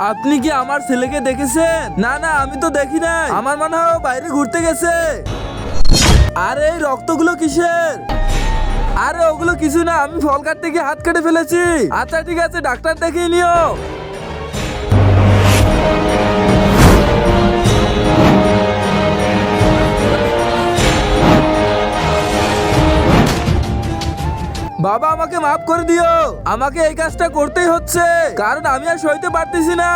আপনি কি আমার ছেলেকে দেখেছেন? না না, আমি তো দেখি নাই। আমার মনে হয় ও বাইরে ঘুরতে গেছে। আরে এই রক্তগুলো কিসের? আরে ওগুলো কিছু না, আমি ফল কাটতে গিয়ে হাত কেটে ফেলেছি। আচ্ছা ঠিক আছে, ডাক্তার দেখিয়ে নিও। বাবা আমাকে মাফ করে দিও। আমাকে এই কাজটা করতেই হচ্ছে, কারণ আমি আর সইতে পারতেছি না।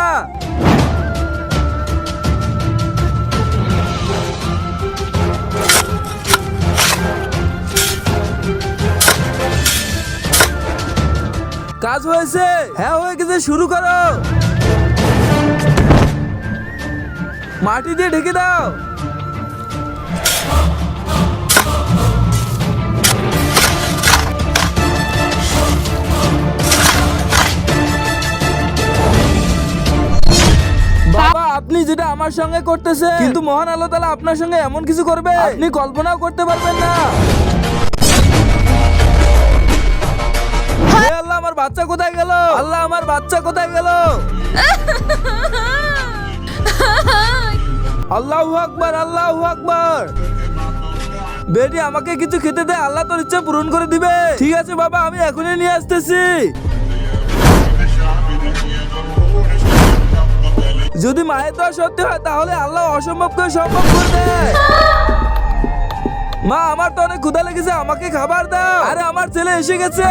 কাজ হয়েছে? হ্যাঁ হয়ে গেছে, শুরু করো। মাটি দিয়ে ঢেকে দাও। বাবা আপনি যেটা আমার সঙ্গে করতেছেন, কিন্তু মহান আল্লাহ তাআলা আপনার সঙ্গে এমন কিছু করবে আপনি কল্পনাও করতে পারবেন না। হে আল্লাহ, আমার বাচ্চা কোথায় গেল? আল্লাহ আমার বাচ্চা কোথায় গেল? আল্লাহু আকবার, আল্লাহু আকবার। বেটি আমাকে কিছু খেতে দে, আল্লাহ তোর ইচ্ছা পূরণ করে দিবে। ঠিক আছে বাবা, আমি এখনই নিয়ে আসতেছি। যদি মায়ের দোয়া সত্যি হয় তাহলে আল্লাহ অসম্ভবকে সম্ভব করে দেয়। মা আমার তো অনেক ক্ষুধা লেগেছে, আমাকে খাবার দাও। আরে আমার ছেলে এসে গেছে।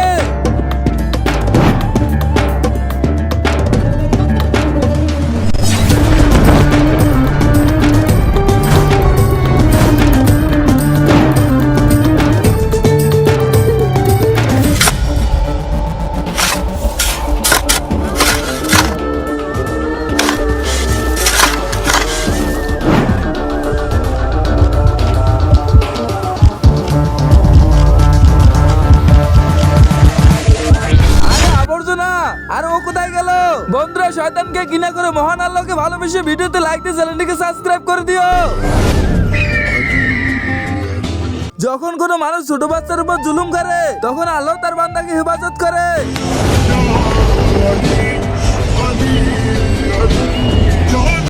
আর ও কোথায় গেল? বন্ধুরা শয়তানকে ঘৃণা করে মহান আল্লাহকে ভালোবেসে ভিডিওতে লাইক দিয়ে চ্যানেলটিকে সাবস্ক্রাইব করে দিও। যখন কোনো মানুষ ছোট বাচ্চার উপর জুলুম করে তখন আল্লাহ তার বান্দাকে হেফাজত করে।